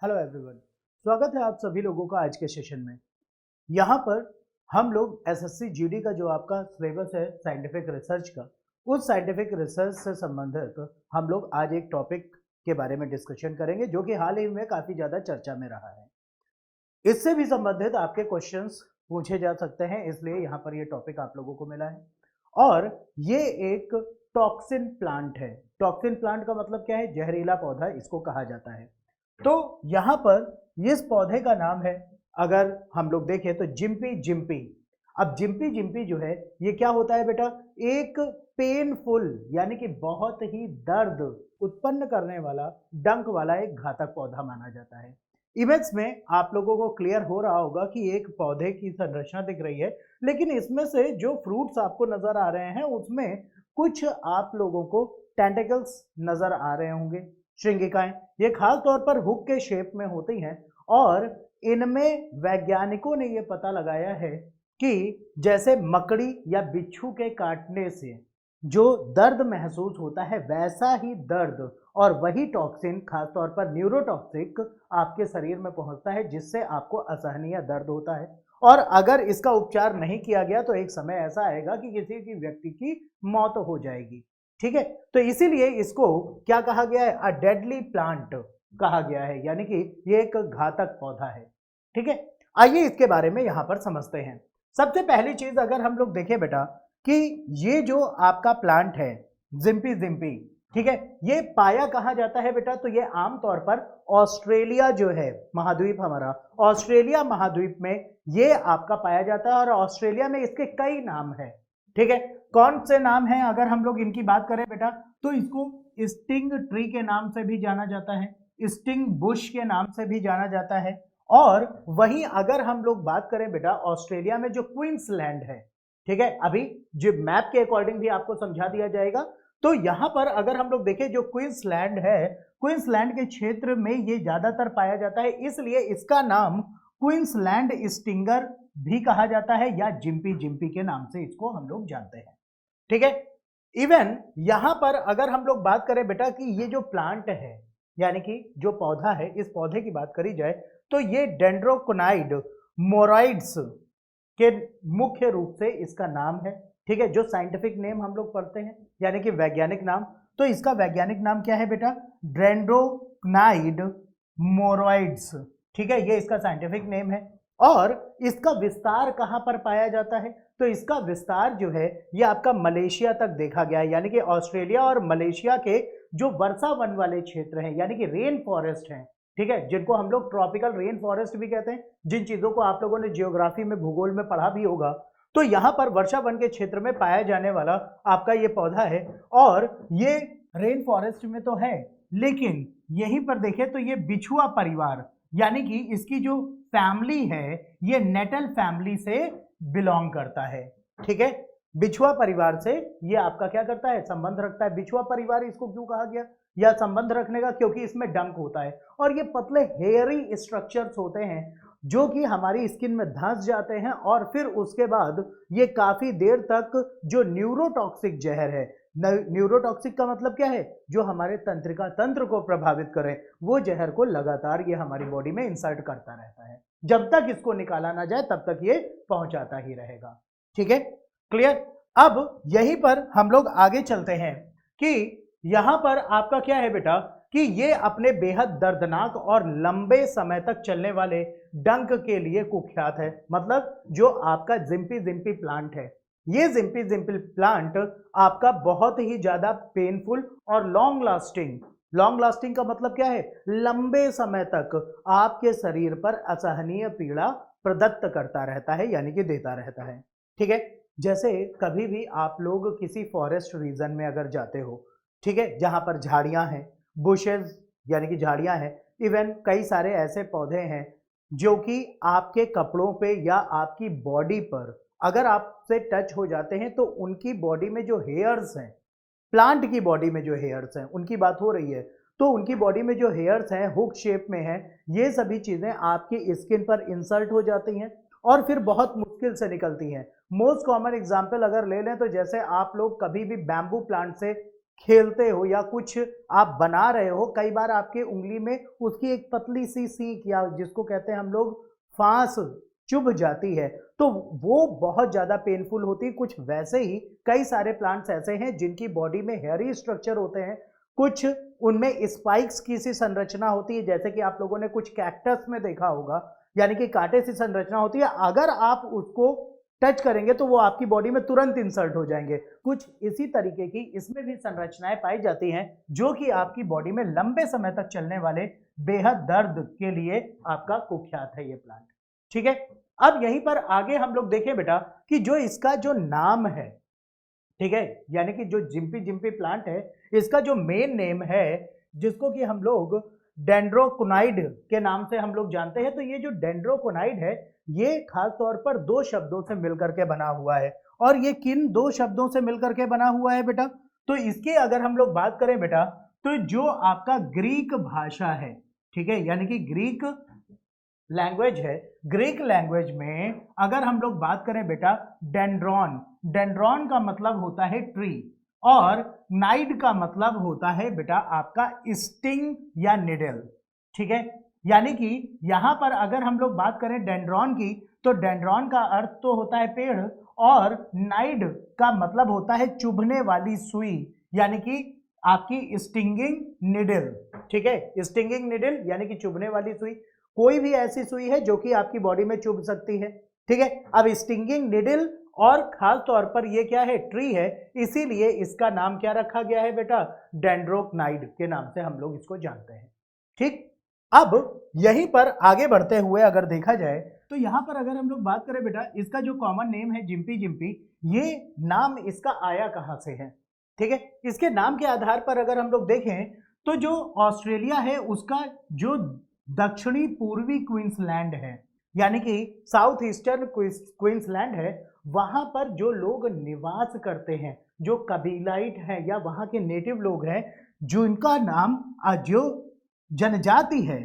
Hello everyone, स्वागत है आप सभी लोगों का आज के सेशन में। यहाँ पर हम लोग एसएससी जीडी का जो आपका सिलेबस है साइंटिफिक रिसर्च का, उस साइंटिफिक रिसर्च से संबंधित हम लोग आज एक टॉपिक के बारे में डिस्कशन करेंगे जो कि हाल ही में काफ़ी ज़्यादा चर्चा में रहा है। इससे भी संबंधित आपके क्वेश्चंस पूछे जा सकते हैं, इसलिए यहाँ पर ये टॉपिक आप लोगों को मिला है। और ये एक टॉक्सिन प्लांट है। टॉक्सिन प्लांट का मतलब क्या है? जहरीला पौधा इसको कहा जाता है। तो यहाँ पर इस पौधे का नाम है, अगर हम लोग देखें तो जिम्पी जिम्पी। अब जिम्पी जिम्पी जो है ये क्या होता है बेटा? एक पेनफुल यानी कि बहुत ही दर्द उत्पन्न करने वाला डंक वाला एक घातक पौधा माना जाता है। इमेज में आप लोगों को क्लियर हो रहा होगा कि एक पौधे की संरचना दिख रही है, लेकिन इसमें से जो फ्रूट्स आपको नजर आ रहे हैं उसमें कुछ आप लोगों को टेंटिकल्स नजर आ रहे होंगे, श्रृंगिकाएं। ये खास तौर पर हुक के शेप में होती हैं और इनमें वैज्ञानिकों ने ये पता लगाया है कि जैसे मकड़ी या बिच्छू के काटने से जो दर्द महसूस होता है वैसा ही दर्द और वही टॉक्सिन खासतौर पर न्यूरोटॉक्सिक आपके शरीर में पहुंचता है, जिससे आपको असहनीय दर्द होता है। और अगर इसका उपचार नहीं किया गया तो एक समय ऐसा आएगा कि किसी की व्यक्ति की मौत हो जाएगी। ठीक है, तो इसीलिए इसको क्या कहा गया है? अ डेडली प्लांट कहा गया है, यानी कि ये एक घातक पौधा है। ठीक है, आइए इसके बारे में यहां पर समझते हैं। सबसे पहली चीज अगर हम लोग देखें बेटा कि ये जो आपका प्लांट है जिम्पी जिम्पी, ठीक है, ये पाया कहाँ जाता है बेटा? तो ये आमतौर पर ऑस्ट्रेलिया जो है महाद्वीप, हमारा ऑस्ट्रेलिया महाद्वीप में ये आपका पाया जाता है। और ऑस्ट्रेलिया में इसके कई नाम है। ठीक है, कौन से नाम है? अगर हम लोग इनकी बात करें बेटा तो इसको स्टिंग ट्री के नाम से भी जाना जाता है, स्टिंग बुश के नाम से भी जाना जाता है। और वहीं अगर हम लोग बात करें बेटा ऑस्ट्रेलिया में जो क्वींसलैंड है, ठीक है, अभी जो मैप के अकॉर्डिंग भी आपको समझा दिया जाएगा। तो यहां पर अगर हम लोग देखें जो क्वींसलैंड है, क्वींसलैंड के क्षेत्र में ये ज्यादातर पाया जाता है, इसलिए इसका नाम क्वींसलैंड स्टिंगर भी कहा जाता है या जिम्पी जिम्पी के नाम से इसको हम लोग जानते हैं। ठीक है, इवन यहां पर अगर हम लोग बात करें बेटा कि ये जो प्लांट है यानी कि जो पौधा है, इस पौधे की बात करी जाए तो ये डेंड्रोकोनाइड मोरॉइड्स के मुख्य रूप से इसका नाम है। ठीक है, जो साइंटिफिक नेम हम लोग पढ़ते हैं यानी कि वैज्ञानिक नाम, तो इसका वैज्ञानिक नाम क्या है बेटा? डेंड्रोकोनाइड मोरॉइड्स। ठीक है, ये इसका साइंटिफिक नेम है। और इसका विस्तार कहां पर पाया जाता है? तो इसका विस्तार जो है ये आपका मलेशिया तक देखा गया है, यानी कि ऑस्ट्रेलिया और मलेशिया के जो वर्षा वन वाले क्षेत्र हैं यानी कि रेन फॉरेस्ट हैं, ठीक है, जिनको हम लोग ट्रॉपिकल रेन फॉरेस्ट भी कहते हैं, जिन चीजों को आप लोगों ने जियोग्राफी में भूगोल में पढ़ा भी होगा, तो यहाँ पर वर्षा वन के क्षेत्र में पाया जाने वाला आपका ये पौधा है। और ये रेन फॉरेस्ट में तो है, लेकिन यहीं पर देखें तो ये बिछुआ परिवार यानी कि इसकी जो फैमिली है ये नेटल फैमिली से बिलोंग करता है। ठीक है, बिछुआ परिवार से ये आपका क्या करता है? संबंध रखता है। बिछुआ परिवार इसको क्यों कहा गया या संबंध रखने का? क्योंकि इसमें डंक होता है और ये पतले हेयरी स्ट्रक्चर्स होते हैं जो कि हमारी स्किन में धंस जाते हैं और फिर उसके बाद ये काफी देर तक जो न्यूरोटॉक्सिक जहर है, न्यूरोटॉक्सिक का मतलब क्या है? जो हमारे तंत्रिका तंत्र को प्रभावित करे, वो जहर को लगातार ये हमारी बॉडी में इंसर्ट करता रहता है। जब तक इसको निकाला ना जाए तब तक ये पहुंचाता ही रहेगा। ठीक है, क्लियर? अब यहीं पर हम लोग आगे चलते हैं कि यहां पर आपका क्या है बेटा कि ये अपने बेहद दर्दनाक और लंबे समय तक चलने वाले डंक के लिए कुख्यात है। मतलब जो आपका जिम्पी जिम्पी प्लांट है, ये जिम्पी जिम्पी प्लांट आपका बहुत ही ज्यादा पेनफुल और लॉन्ग लास्टिंग का मतलब क्या है? लंबे समय तक आपके शरीर पर असहनीय पीड़ा प्रदत्त करता रहता है यानी कि देता रहता है। ठीक है, जैसे कभी भी आप लोग किसी फॉरेस्ट रीजन में अगर जाते हो, ठीक है, जहां पर झाड़ियां हैं, बुशेस यानी कि झाड़ियां हैं, इवन कई सारे ऐसे पौधे हैं जो कि आपके कपड़ों पे या आपकी बॉडी पर अगर आपसे टच हो जाते हैं तो उनकी बॉडी में जो हेयर्स हैं, प्लांट की बॉडी में जो हेयर्स हैं उनकी बात हो रही है, तो उनकी बॉडी में जो हेयर्स हैं हुक शेप में हैं, ये सभी चीजें आपकी स्किन पर इंसर्ट हो जाती हैं और फिर बहुत मुश्किल से निकलती हैं। मोस्ट कॉमन एग्जाम्पल अगर ले लें तो जैसे आप लोग कभी भी बैम्बू प्लांट से खेलते हो या कुछ आप बना रहे हो, कई बार आपके उंगली में उसकी एक पतली सी सीख या जिसको कहते हैं हम लोग फांस चुभ जाती है, तो वो बहुत ज़्यादा पेनफुल होती है। कुछ वैसे ही कई सारे प्लांट्स ऐसे हैं जिनकी बॉडी में हेयरी स्ट्रक्चर होते हैं, कुछ उनमें स्पाइक्स की सी संरचना होती है, जैसे कि आप लोगों ने कुछ कैक्टस में देखा होगा, यानी कि कांटे सी संरचना होती है। अगर आप उसको टच करेंगे तो वो आपकी बॉडी में तुरंत इंसर्ट हो जाएंगे। कुछ इसी तरीके की इसमें भी संरचनाएं पाई जाती हैं जो कि आपकी बॉडी में लंबे समय तक चलने वाले बेहद दर्द के लिए आपका कुख्यात है ये प्लांट। ठीक है, अब यहीं पर आगे हम लोग देखें बेटा कि जो इसका जो नाम है, ठीक है, यानी कि जो जिम्पी जिम्पी प्लांट है, इसका जो मेन नेम है जिसको कि हम लोग डेंड्रोकोनाइड के नाम से हम लोग जानते हैं, तो ये जो डेंड्रोकोनाइड है ये खास तौर पर दो शब्दों से मिलकर के बना हुआ है। और ये किन दो शब्दों से मिलकर के बना हुआ है बेटा? तो इसके अगर हम लोग बात करें बेटा, तो जो आपका ग्रीक भाषा है, ठीक है, यानी कि ग्रीक लैंग्वेज है, ग्रीक लैंग्वेज में अगर हम लोग बात करें बेटा, डेंड्रॉन, डेंड्रॉन का मतलब होता है ट्री, और नाइड का मतलब होता है बेटा आपका स्टिंग या निडल। ठीक है, यानी कि यहां पर अगर हम लोग बात करें डेंड्रॉन की, तो डेंड्रॉन का अर्थ तो होता है पेड़, और नाइड का मतलब होता है चुभने वाली सुई, यानी कि आपकी स्टिंगिंग निडल। ठीक है, स्टिंगिंग निडल यानी कि चुभने वाली सुई, कोई भी ऐसी सुई है जो कि आपकी बॉडी में चुभ सकती है। ठीक है, अब स्टिंगिंग निडल और खास तौर पर ये क्या है, ट्री है, इसीलिए इसका नाम क्या रखा गया है बेटा, डेंड्रोकोनाइड के नाम से हम लोग इसको जानते हैं। ठीक, अब यहीं पर आगे बढ़ते हुए अगर देखा जाए तो यहां पर अगर हम लोग बात करें बेटा, इसका जो कॉमन नेम है जिम्पी जिम्पी, ये नाम इसका आया कहां से है? ठीक है, इसके नाम के आधार पर अगर हम लोग देखें तो जो ऑस्ट्रेलिया है उसका जो दक्षिणी पूर्वी क्वींसलैंड है, यानी कि साउथ ईस्टर्न क्वींसलैंड है, वहां पर जो लोग निवास करते हैं, जो कबीलाइट हैं या वहां के नेटिव लोग हैं, जिनका नाम जो जनजाति है,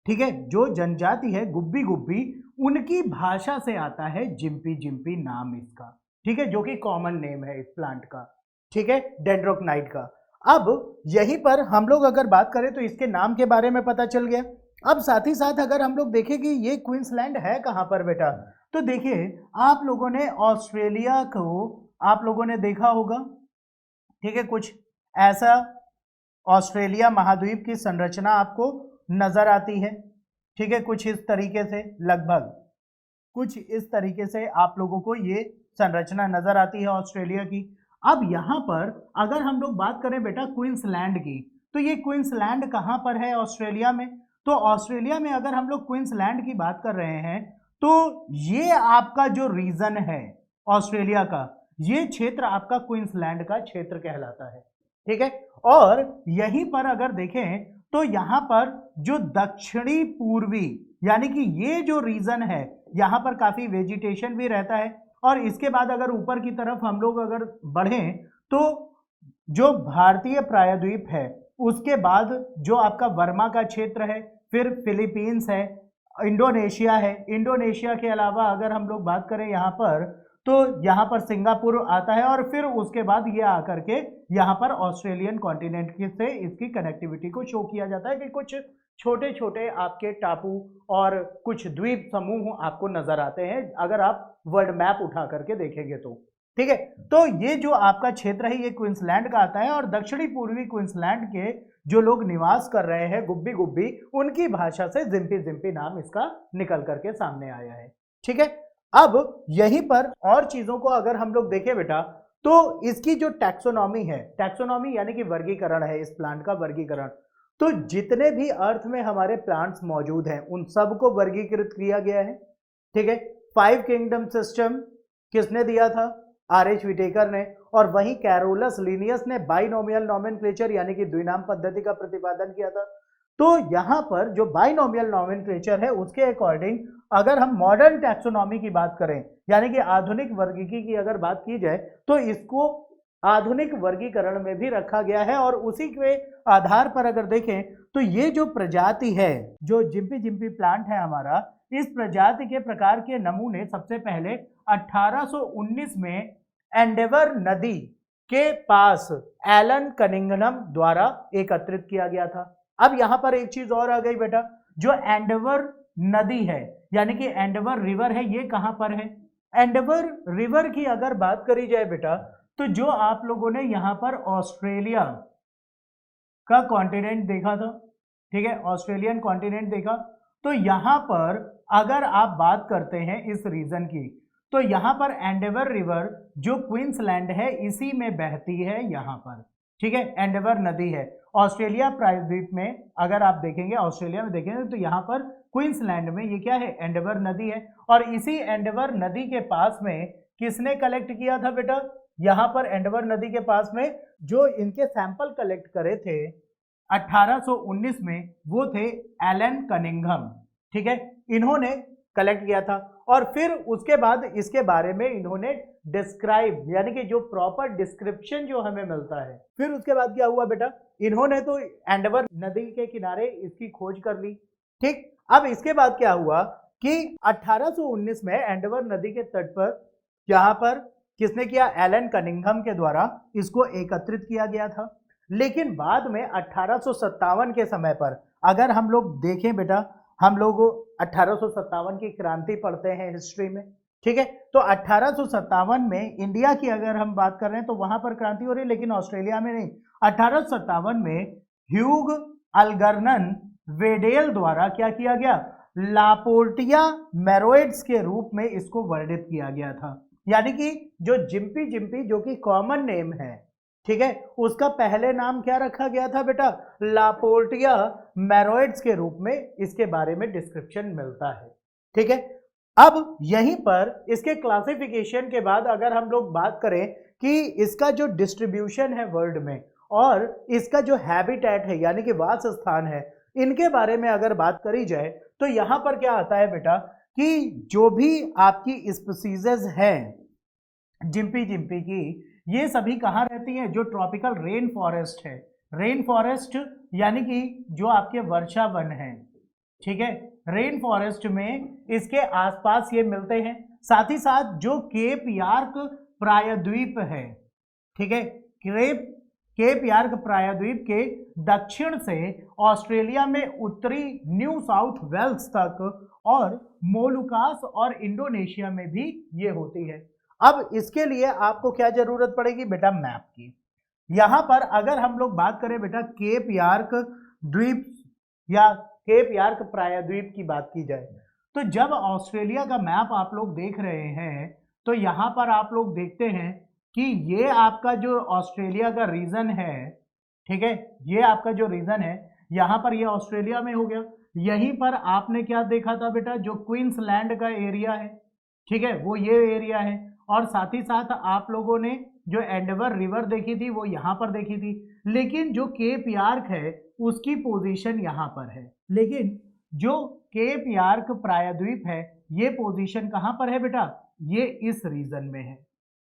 ठीक है, जो जनजाति है गुब्बी गुब्बी, उनकी भाषा से आता है जिम्पी जिम्पी नाम इसका। ठीक है, जो कि कॉमन नेम है इस प्लांट का। ठीक है, डेंड्रोकोनाइड का। अब यहीं पर हम लोग अगर बात करें तो इसके नाम के बारे में पता चल गया। अब साथ ही साथ अगर हम लोग देखें कि ये क्वींसलैंड है कहां पर बेटा, तो देखिए आप लोगों ने ऑस्ट्रेलिया को आप लोगों ने देखा होगा, ठीक है, कुछ ऐसा ऑस्ट्रेलिया महाद्वीप की संरचना आपको नजर आती है। ठीक है, कुछ इस तरीके से, लगभग कुछ इस तरीके से आप लोगों को ये संरचना नजर आती है ऑस्ट्रेलिया की। अब यहां पर अगर हम लोग बात करें बेटा क्वींसलैंड की, तो ये क्वींसलैंड कहां पर है ऑस्ट्रेलिया में? तो ऑस्ट्रेलिया में अगर हम लोग क्वींसलैंड की बात कर रहे हैं तो ये आपका जो रीजन है ऑस्ट्रेलिया का, ये क्षेत्र आपका क्वींसलैंड का क्षेत्र कहलाता है। ठीक है, और यहीं पर अगर देखें तो यहां पर जो दक्षिणी पूर्वी, यानी कि ये जो रीजन है, यहां पर काफी वेजिटेशन भी रहता है। और इसके बाद अगर ऊपर की तरफ हम लोग अगर बढ़ें तो जो भारतीय प्रायद्वीप है, उसके बाद जो आपका वर्मा का क्षेत्र है, फिर फिलीपींस है, इंडोनेशिया है, इंडोनेशिया के अलावा अगर हम लोग बात करें यहाँ पर, तो यहाँ पर सिंगापुर आता है, और फिर उसके बाद ये आकर के यहाँ पर ऑस्ट्रेलियन कॉन्टिनेंट से इसकी कनेक्टिविटी को शो किया जाता है कि कुछ छोटे छोटे आपके टापू और कुछ द्वीप समूह आपको नजर आते हैं अगर आप वर्ल्ड मैप उठा करके देखेंगे तो। ठीक है, तो ये जो आपका क्षेत्र है ये क्वींसलैंड का आता है, और दक्षिणी पूर्वी क्वींसलैंड के जो लोग निवास कर रहे हैं गुब्बी गुब्बी, उनकी भाषा से जिम्पी जिम्पी नाम इसका निकल करके सामने आया है। ठीक है, अब यहीं पर और चीजों को अगर हम लोग देखें बेटा, तो इसकी जो टैक्सोनॉमी है, टैक्सोनॉमी यानी कि वर्गीकरण है, इस प्लांट का वर्गीकरण, तो जितने भी अर्थ में हमारे प्लांट्स मौजूद हैं उन सबको वर्गीकृत किया गया है। ठीक है, 5 किंगडम सिस्टम किसने दिया था? आर.एच. विटेकर ने। और वहीं कैरोलस लिनियस ने बाइनोमियल नोमेनक्लेचर यानी कि द्विनाम पद्धति का प्रतिपादन किया था। तो यहां पर जो बाइनोमियल नोमेनक्लेचर है उसके अकॉर्डिंग अगर हम मॉडर्न टैक्सोनॉमी की बात करें, यानी कि आधुनिक वर्गीकी की अगर बात की जाए, तो इसको आधुनिक वर्गीकरण में भी रखा गया है। और उसी के आधार पर अगर देखें तो ये जो प्रजाति है, जो जिम्पी जिम्पी प्लांट है हमारा, इस प्रजाति के प्रकार के नमूने सबसे पहले 1819 में एंडेवर नदी के पास एलन कनिंघम द्वारा एकत्रित किया गया था। अब यहां पर एक चीज और आ गई बेटा, जो एंडवर नदी है यानी कि एंडवर रिवर है, ये कहां पर है? एंडवर रिवर की अगर बात करी जाए बेटा, तो जो आप लोगों ने यहां पर ऑस्ट्रेलिया का कॉन्टिनेंट देखा था, ठीक है, ऑस्ट्रेलियन कॉन्टिनेंट देखा, तो यहां पर अगर आप बात करते हैं इस रीजन की, तो यहां पर एंडेवर रिवर जो क्वींसलैंड है इसी में बहती है यहां पर, ठीक है, एंडेवर नदी है। ऑस्ट्रेलिया प्रायद्वीप में अगर आप देखेंगे, ऑस्ट्रेलिया में देखेंगे तो यहां पर क्वींसलैंड में ये क्या है? एंडेवर नदी है। और इसी एंडेवर नदी के पास में किसने कलेक्ट किया था बेटा? यहां पर एंडेवर नदी के पास में जो इनके सैंपल कलेक्ट करे थे 1819 में, वो थे एलन कनिंघम, ठीक है, इन्होंने कलेक्ट किया था। और फिर उसके बाद इसके बारे में इन्होंने डिस्क्राइब, यानी कि जो प्रॉपर डिस्क्रिप्शन जो हमें मिलता है, फिर उसके बाद क्या हुआ बेटा, इन्होंने तो एंडेवर नदी के किनारे इसकी खोज कर ली, ठीक। अब इसके बाद क्या हुआ कि 1819 में एंडेवर नदी के तट पर यहां पर किसने किया? एलन कनिंघम के द्वारा इसको एकत्रित किया गया था। लेकिन बाद में 1857 के समय पर अगर हम लोग देखें बेटा, हम लोग 1857 की क्रांति पढ़ते हैं हिस्ट्री में, ठीक है, तो 1857 में इंडिया की अगर हम बात कर रहे हैं तो वहां पर क्रांति हो रही है, लेकिन ऑस्ट्रेलिया में नहीं। 1857 में ह्यूग अल्गर्नन वेडेल द्वारा क्या किया गया? लापोर्टिया मैरोइड्स के रूप में इसको वर्णित किया गया था। यानी कि जो जिम्पी जिम्पी जो कि कॉमन नेम है, ठीक है, उसका पहले नाम क्या रखा गया था बेटा? लापोर्टिया मैरोइड्स के रूप में इसके बारे में डिस्क्रिप्शन मिलता है, ठीक है। अब यहीं पर इसके क्लासिफिकेशन के बाद अगर हम लोग बात करें कि इसका जो डिस्ट्रीब्यूशन है वर्ल्ड में और इसका जो हैबिटेट है यानी कि वास स्थान है, इनके बारे में अगर बात करी जाए तो यहां पर क्या आता है बेटा कि जो भी आपकी स्पीसीज हैं जिम्पी जिम्पी की, ये सभी कहाँ रहती हैं? जो ट्रॉपिकल रेन फॉरेस्ट है, रेन फॉरेस्ट यानी कि जो आपके वर्षा वन है, ठीक है, रेन फॉरेस्ट में इसके आसपास ये मिलते हैं। साथ ही साथ जो केप यार्क प्रायद्वीप है, ठीक है, केप यार्क प्रायद्वीप के दक्षिण से ऑस्ट्रेलिया में उत्तरी न्यू साउथ वेल्स तक और मोलुकास और इंडोनेशिया में भी ये होती है। अब इसके लिए आपको क्या जरूरत पड़ेगी बेटा? मैप की। यहां पर अगर हम लोग बात करें बेटा केप यार्क द्वीप या केप यार्क प्रायद्वीप की बात की जाए, तो जब ऑस्ट्रेलिया का मैप आप लोग देख रहे हैं तो यहां पर आप लोग देखते हैं कि ये आपका जो ऑस्ट्रेलिया का रीजन है, ठीक है, ये आपका जो रीजन है यहां पर ये ऑस्ट्रेलिया में हो गया। यहीं पर आपने क्या देखा था बेटा? जो क्वींसलैंड का एरिया है, ठीक है, वो ये एरिया है। और साथ ही साथ आप लोगों ने जो एंडेवर रिवर देखी थी वो यहां पर देखी थी, लेकिन जो केप यार्क है उसकी पोजीशन यहां पर है। लेकिन जो केप यार्क प्रायद्वीप है ये पोजीशन कहां पर है बेटा? ये इस रीजन में है,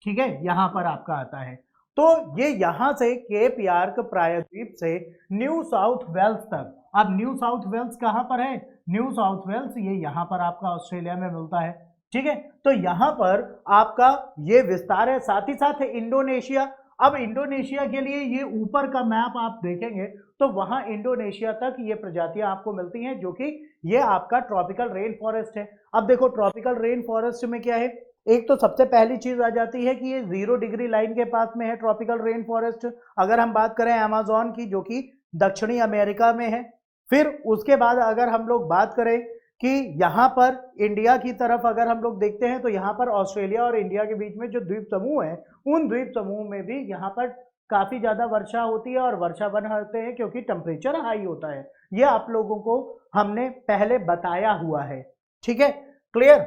ठीक है, यहां पर आपका आता है। तो ये यहां से केप यार्क प्रायद्वीप से न्यू साउथ वेल्स तक। अब न्यू साउथ वेल्स कहां पर है? न्यू साउथ वेल्स ये यहां पर आपका ऑस्ट्रेलिया में मिलता है, ठीक है। तो यहां पर आपका ये विस्तार है। साथ ही साथ है इंडोनेशिया। अब इंडोनेशिया के लिए ये ऊपर का मैप आप देखेंगे तो वहां इंडोनेशिया तक ये प्रजातियां आपको मिलती हैं, जो कि ये आपका ट्रॉपिकल रेन फॉरेस्ट है। अब देखो ट्रॉपिकल रेन फॉरेस्ट में क्या है, एक तो सबसे पहली चीज आ जाती है कि ये 0 डिग्री लाइन के पास में है ट्रॉपिकल रेन फॉरेस्ट। अगर हम बात करें अमेज़न की जो कि दक्षिणी अमेरिका में है, फिर उसके बाद अगर हम लोग बात करें कि यहाँ पर इंडिया की तरफ अगर हम लोग देखते हैं तो यहाँ पर ऑस्ट्रेलिया और इंडिया के बीच में जो द्वीप समूह है, उन द्वीप समूह में भी यहाँ पर काफी ज्यादा वर्षा होती है और वर्षा वन होते हैं क्योंकि टेम्परेचर हाई होता है। ये आप लोगों को हमने पहले बताया हुआ है, ठीक है, क्लियर।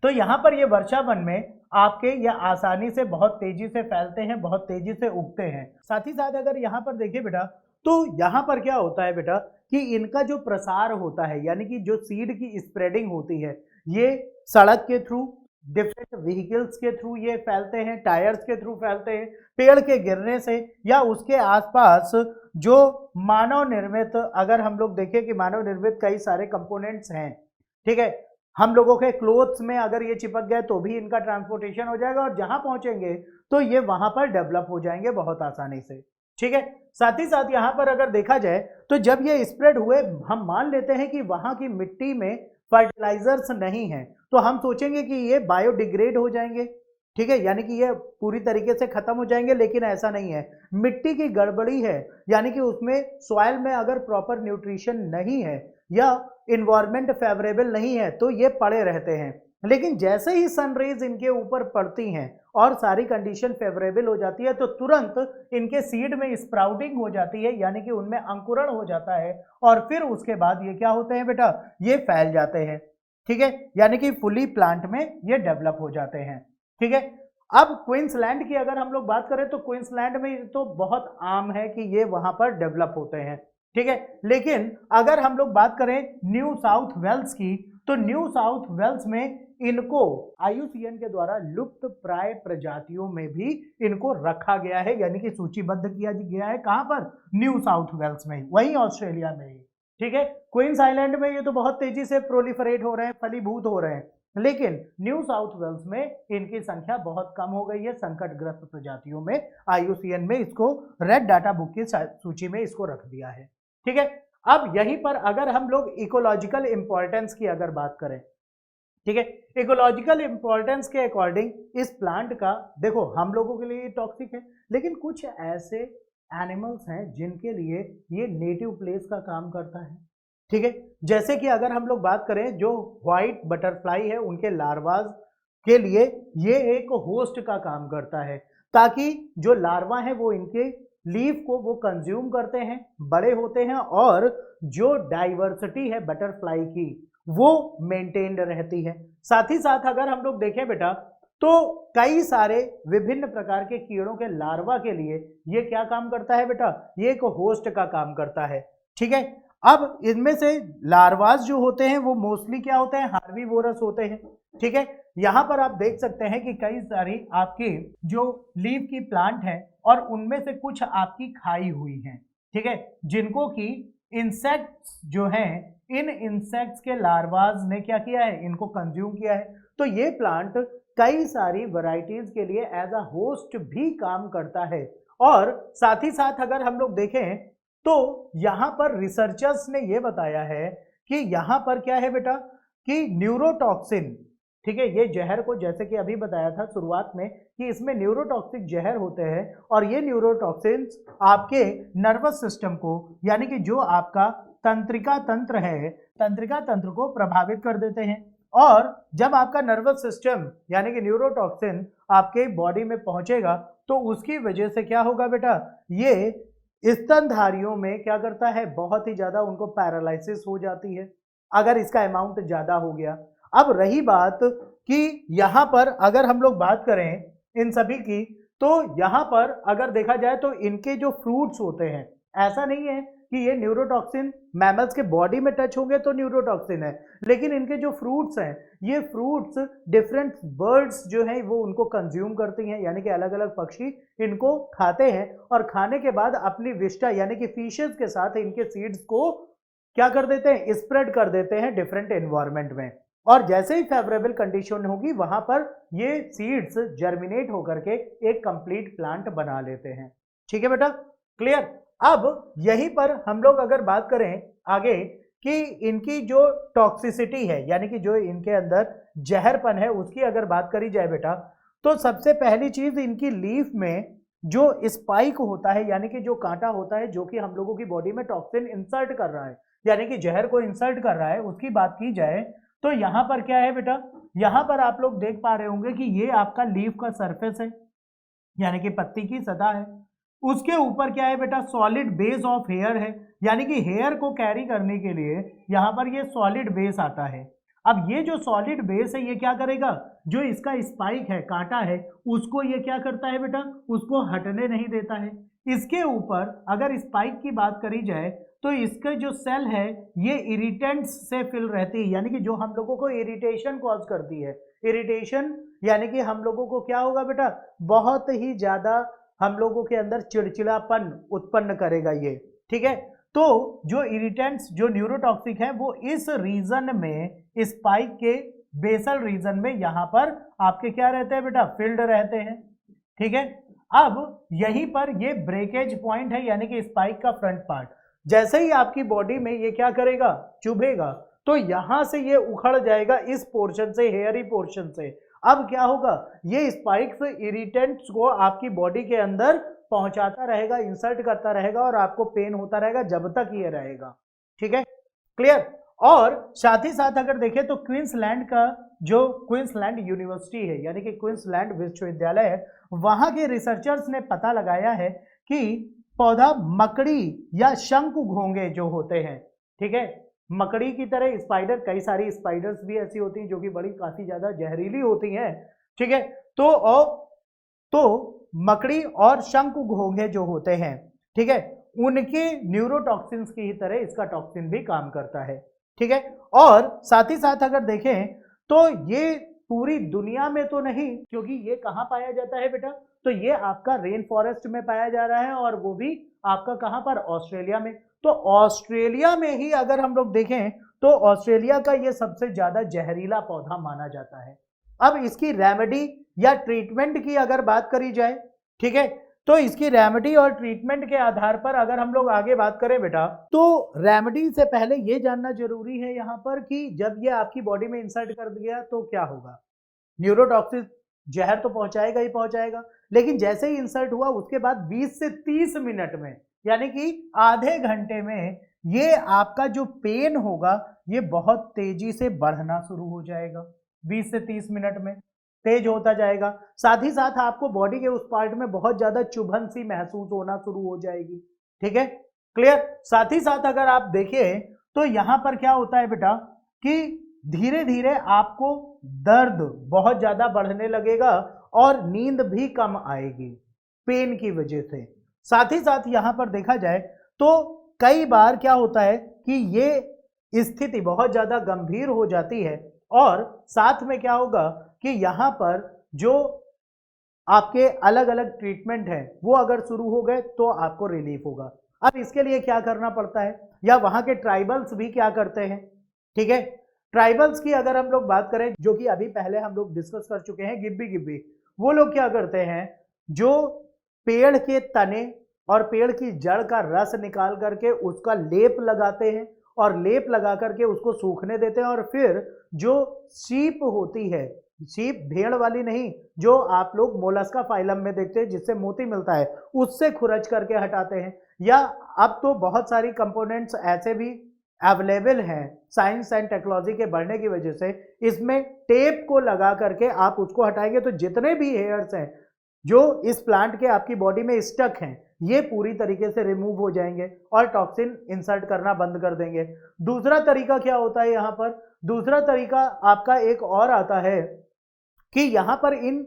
तो यहाँ पर ये वर्षा वन में आपके ये आसानी से बहुत तेजी से फैलते हैं, बहुत तेजी से उगते हैं। साथ ही साथ अगर यहाँ पर देखिए बेटा तो यहाँ पर क्या होता है बेटा कि इनका जो प्रसार होता है यानी कि जो सीड की स्प्रेडिंग होती है, ये सड़क के थ्रू, डिफरेंट व्हीकल्स के थ्रू ये फैलते हैं, टायर्स के थ्रू फैलते हैं, पेड़ के गिरने से या उसके आसपास जो मानव निर्मित, अगर हम लोग देखें कि मानव निर्मित कई सारे कंपोनेंट्स हैं, ठीक है, हम लोगों के क्लोथ्स में अगर ये चिपक गए तो भी इनका ट्रांसपोर्टेशन हो जाएगा और जहां पहुंचेंगे तो ये वहां पर डेवलप हो जाएंगे बहुत आसानी से। ठीक है, साथ ही साथ यहाँ पर अगर देखा जाए तो जब ये स्प्रेड हुए, हम मान लेते हैं कि वहां की मिट्टी में फर्टिलाइजर्स नहीं है, तो हम सोचेंगे कि ये बायोडिग्रेड हो जाएंगे। ठीक है, यानी कि ये पूरी तरीके से खत्म हो जाएंगे, लेकिन ऐसा नहीं है। मिट्टी की गड़बड़ी है, यानी कि उसमें सॉइल में अगर प्रॉपर न्यूट्रिशन नहीं है या इन्वायरमेंट फेवरेबल नहीं है तो ये पड़े रहते हैं। लेकिन जैसे ही सनरेज इनके ऊपर पड़ती हैं और सारी कंडीशन फेवरेबल हो जाती है तो तुरंत इनके सीड में स्प्राउटिंग हो जाती है, यानी कि उनमें अंकुरण हो जाता है और फिर उसके बाद ये क्या होते हैं बेटा, ये फैल जाते हैं। ठीक है, यानी कि फुली प्लांट में ये डेवलप हो जाते हैं। ठीक है, अब क्वींसलैंड की अगर हम लोग बात करें तो क्वींसलैंड में तो बहुत आम है कि ये वहां पर डेवलप होते हैं। ठीक है, लेकिन अगर हम लोग बात करें न्यू साउथ वेल्स की, तो न्यू साउथ वेल्स में इनको IUCN के द्वारा लुप्त प्राय प्रजातियों में भी इनको रखा गया है, यानी कि सूचीबद्ध किया गया है। कहां पर? न्यू साउथ वेल्स में, वहीं ऑस्ट्रेलिया में ही। ठीक है, क्वींस आइलैंड में ये तो बहुत तेजी से प्रोलिफरेट हो रहे हैं, फलीभूत हो रहे हैं, लेकिन न्यू साउथ वेल्स में इनकी संख्या बहुत कम हो गई है संकटग्रस्त प्रजातियों में। IUCN में इसको रेड डाटा बुक की सूची में इसको रख दिया है। ठीक है, अब यहीं पर अगर हम लोग इकोलॉजिकल इंपॉर्टेंस की अगर बात करें, ठीक है, इकोलॉजिकल इंपॉर्टेंस के अकॉर्डिंग इस प्लांट का, देखो हम लोगों के लिए टॉक्सिक है, लेकिन कुछ ऐसे एनिमल्स हैं जिनके लिए ये नेटिव प्लेस का काम करता है। ठीक है, जैसे कि अगर हम लोग बात करें जो व्हाइट बटरफ्लाई है, उनके लार्वाज के लिए ये एक होस्ट का काम करता है, ताकि जो लार्वा है वो इनके लीफ को वो कंज्यूम करते हैं, बड़े होते हैं और जो डाइवर्सिटी है बटरफ्लाई की वो मेंटेन्ड रहती है। साथ ही साथ अगर हम लोग देखें बेटा तो कई सारे विभिन्न प्रकार के कीड़ों के लार्वा के लिए ये क्या काम करता है बेटा, ये एक होस्ट का काम करता है। ठीक है, अब इनमें से लार्वास जो होते हैं वो मोस्टली क्या होते हैं, हार्बीवोरस होते हैं। ठीक है, यहां पर आप देख सकते हैं कि कई सारी आपकी जो लीफ की प्लांट है और उनमें से कुछ आपकी खाई हुई हैं। ठीक है, जिनको कि इंसेक्ट्स जो हैं, इन इंसेक्ट्स के लार्वास ने क्या किया है, इनको कंज्यूम किया है। तो ये प्लांट कई सारी वैरायटीज के लिए एज अ होस्ट भी काम करता है। और साथ ही साथ अगर हम लोग देखें तो यहां पर रिसर्चर्स ने यह बताया है कि यहां पर क्या है बेटा कि न्यूरोटॉक्सिन, ठीक है, ये जहर को जैसे कि अभी बताया था शुरुआत में कि इसमें न्यूरोटॉक्सिक जहर होते हैं और ये न्यूरोटॉक्सिन्स आपके नर्वस सिस्टम को, यानी कि जो आपका तंत्रिका तंत्र है, तंत्रिका तंत्र को प्रभावित कर देते हैं। और जब आपका नर्वस सिस्टम यानी कि न्यूरोटॉक्सिन आपके बॉडी में पहुंचेगा तो उसकी वजह से क्या होगा बेटा, ये स्तनधारियों में क्या करता है, बहुत ही ज्यादा उनको पैरालिसिस हो जाती है अगर इसका अमाउंट ज्यादा हो गया। अब रही बात कि यहां पर अगर हम लोग बात करें इन सभी की, तो यहां पर अगर देखा जाए तो इनके जो फ्रूट्स होते हैं, ऐसा नहीं है कि ये न्यूरोटॉक्सिन मैमल्स के बॉडी में टच होंगे तो न्यूरोटॉक्सिन है, लेकिन इनके जो फ्रूट्स हैं, ये फ्रूट्स डिफरेंट बर्ड्स जो हैं वो उनको कंज्यूम करती हैं, यानी कि अलग अलग पक्षी इनको खाते हैं और खाने के बाद अपनी विष्ठा यानी कि फिशेस के साथ इनके सीड्स को क्या कर देते हैं, स्प्रेड कर देते हैं डिफरेंट एनवायरमेंट में। और जैसे ही फेवरेबल कंडीशन होगी वहां पर ये सीड्स जर्मिनेट होकर के एक कंप्लीट प्लांट बना लेते हैं। ठीक है बेटा, क्लियर। अब यहीं पर हम लोग अगर बात करें आगे कि इनकी जो टॉक्सिसिटी है, यानी कि जो इनके अंदर जहरपन है, उसकी अगर बात करी जाए बेटा, तो सबसे पहली चीज इनकी लीफ में जो स्पाइक होता है, यानी कि जो कांटा होता है जो कि हम लोगों की बॉडी में टॉक्सिन इंसर्ट कर रहा है, यानी कि जहर को इंसर्ट कर रहा है, उसकी बात की जाए तो यहां पर क्या है बेटा, यहां पर आप लोग देख पा रहे होंगे कि ये आपका लीफ का सरफेस है, यानी कि पत्ती की सतह है। उसके ऊपर क्या है बेटा, सॉलिड बेस ऑफ हेयर है, यानी कि हेयर को कैरी करने के लिए यहां पर ये सॉलिड बेस आता है। अब ये जो सॉलिड बेस है ये क्या करेगा, जो इसका स्पाइक है, कांटा है, उसको ये क्या करता है बेटा, उसको हटने नहीं देता है। इसके ऊपर अगर स्पाइक की बात करी जाए तो इसके जो सेल है ये इरिटेंट्स से फिल रहती है, यानी कि जो हम लोगों को इरिटेशन कॉज करती है। इरिटेशन यानी कि हम लोगों को क्या होगा बेटा, बहुत ही ज्यादा हम लोगों के अंदर चिड़चिड़ापन उत्पन्न करेगा ये। ठीक है, तो जो इरिटेंट्स जो न्यूरोटॉक्सिक है वो इस रीजन में, स्पाइक के बेसल रीजन में यहां पर आपके क्या रहते हैं बेटा, फिल्ड रहते हैं। ठीक है। अब यहीं पर ये ब्रेकेज पॉइंट है, यानी कि स्पाइक का फ्रंट पार्ट। जैसे ही आपकी बॉडी में ये क्या करेगा, चुभेगा, तो यहां से ये उखड़ जाएगा इस पोर्शन से, हेयरी पोर्शन से। अब क्या होगा, ये स्पाइक्स इरिटेंट्स को आपकी बॉडी के अंदर पहुंचाता रहेगा, इंसर्ट करता रहेगा, और आपको पेन होता रहेगा जब तक ये रहेगा। ठीक है, क्लियर। और साथ ही साथ अगर देखें तो क्वींसलैंड का जो क्वींसलैंड यूनिवर्सिटी है, यानी कि क्वींसलैंड विश्वविद्यालय है, वहां के रिसर्चर्स ने पता लगाया है कि पौधा मकड़ी या शंकु घोंगे जो होते हैं, ठीक है, मकड़ी की तरह स्पाइडर, कई सारी स्पाइडर्स भी ऐसी होती हैं जो कि बड़ी काफी ज्यादा जहरीली होती हैं, ठीक है, तो मकड़ी और शंकु घोंगे जो होते हैं, ठीक है, उनके न्यूरोटॉक्सिन्स की ही तरह इसका टॉक्सिन भी काम करता है। ठीक है, और साथ ही साथ अगर देखें तो ये पूरी दुनिया में तो नहीं, क्योंकि ये कहाँ पाया जाता है बेटा, तो ये आपका रेन फॉरेस्ट में पाया जा रहा है, और वो भी आपका कहाँ पर, ऑस्ट्रेलिया में। तो ऑस्ट्रेलिया में ही अगर हम लोग देखें तो ऑस्ट्रेलिया का ये सबसे ज्यादा जहरीला पौधा माना जाता है। अब इसकी रेमेडी या ट्रीटमेंट की अगर बात करी जाए, ठीक है, तो इसकी रेमेडी और ट्रीटमेंट के आधार पर अगर हम लोग आगे बात करें बेटा, तो रेमेडी से पहले ये जानना जरूरी है यहाँ पर कि जब ये आपकी बॉडी में इंसर्ट कर दिया तो क्या होगा। न्यूरोटॉक्सिक जहर तो पहुंचाएगा ही पहुंचाएगा, लेकिन जैसे ही इंसर्ट हुआ उसके बाद 20 से 30 मिनट में, यानी कि आधे घंटे में, ये आपका जो पेन होगा ये बहुत तेजी से बढ़ना शुरू हो जाएगा। 20 से 30 मिनट में तेज होता जाएगा। साथ ही साथ आपको बॉडी के उस पार्ट में बहुत ज्यादा चुभन सी महसूस होना शुरू हो जाएगी। ठीक है, क्लियर। साथ ही साथ अगर आप देखें तो यहां पर क्या होता है बेटा कि धीरे धीरे आपको दर्द बहुत ज्यादा बढ़ने लगेगा और नींद भी कम आएगी पेन की वजह से। साथ ही साथ यहां पर देखा जाए तो कई बार क्या होता है कि ये स्थिति बहुत ज्यादा गंभीर हो जाती है, और साथ में क्या होगा कि यहां पर जो आपके अलग अलग ट्रीटमेंट है वो अगर शुरू हो गए तो आपको रिलीफ होगा। अब इसके लिए क्या करना पड़ता है, या वहां के ट्राइबल्स भी क्या करते हैं, ठीक है, ट्राइबल्स की अगर हम लोग बात करें, जो कि अभी पहले हम लोग डिस्कस कर चुके हैं, गिब्बी गिब्बी, वो लोग क्या करते हैं, जो पेड़ के तने और पेड़ की जड़ का रस निकाल करके उसका लेप लगाते हैं, और लेप लगा करके उसको सूखने देते हैं, और फिर जो सीप होती है, सीप भेड़ वाली नहीं, जो आप लोग मोलस्का फाइलम में देखते हैं जिससे मोती मिलता है, उससे खुरच करके हटाते हैं। या अब तो बहुत सारी कंपोनेंट्स ऐसे भी अवेलेबल हैं साइंस एंड टेक्नोलॉजी के बढ़ने की वजह से, इसमें टेप को लगा करके आप उसको हटाएंगे तो जितने भी हेयर्स हैं जो इस प्लांट के आपकी बॉडी में स्टक हैं ये पूरी तरीके से रिमूव हो जाएंगे और टॉक्सिन इंसर्ट करना बंद कर देंगे। दूसरा तरीका क्या होता है यहाँ पर, दूसरा तरीका आपका एक और आता है कि यहाँ पर इन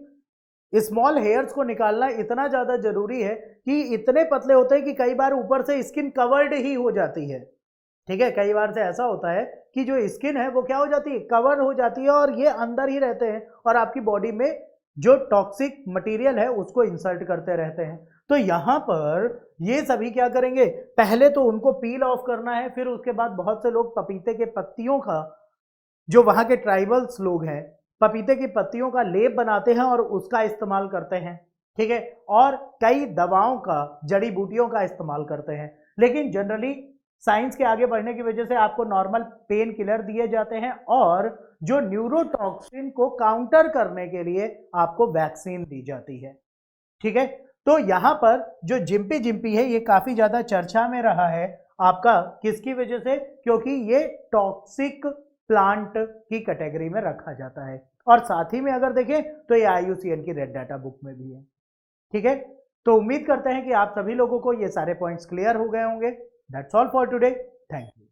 स्मॉल हेयर्स को निकालना इतना ज्यादा जरूरी है कि इतने पतले होते हैं कि कई बार ऊपर से स्किन कवर्ड ही हो जाती है। ठीक है, कई बार से ऐसा होता है कि जो स्किन है वो क्या हो जाती है, कवर हो जाती है, और ये अंदर ही रहते हैं और आपकी बॉडी में जो टॉक्सिक मटेरियल है उसको इंसर्ट करते रहते हैं। तो यहां पर ये सभी क्या करेंगे, पहले तो उनको पील ऑफ करना है, फिर उसके बाद बहुत से लोग पपीते के पत्तियों का, जो वहां के ट्राइबल्स लोग हैं, पपीते की पत्तियों का लेप बनाते हैं और उसका इस्तेमाल करते हैं। ठीक है, और कई दवाओं का, जड़ी बूटियों का इस्तेमाल करते हैं। लेकिन जनरली साइंस के आगे बढ़ने की वजह से आपको नॉर्मल पेन किलर दिए जाते हैं, और जो न्यूरोटॉक्सिन को काउंटर करने के लिए आपको वैक्सीन दी जाती है। ठीक है, तो यहां पर जो जिम्पी जिम्पी है ये काफी ज्यादा चर्चा में रहा है आपका, किसकी वजह से, क्योंकि ये टॉक्सिक प्लांट की कैटेगरी में रखा जाता है, और साथ ही में अगर देखें तो ये IUCN की रेड डाटा बुक में भी है। ठीक है, तो उम्मीद करते हैं कि आप सभी लोगों को ये सारे पॉइंट्स क्लियर हो गए होंगे। That's all for today, thank you.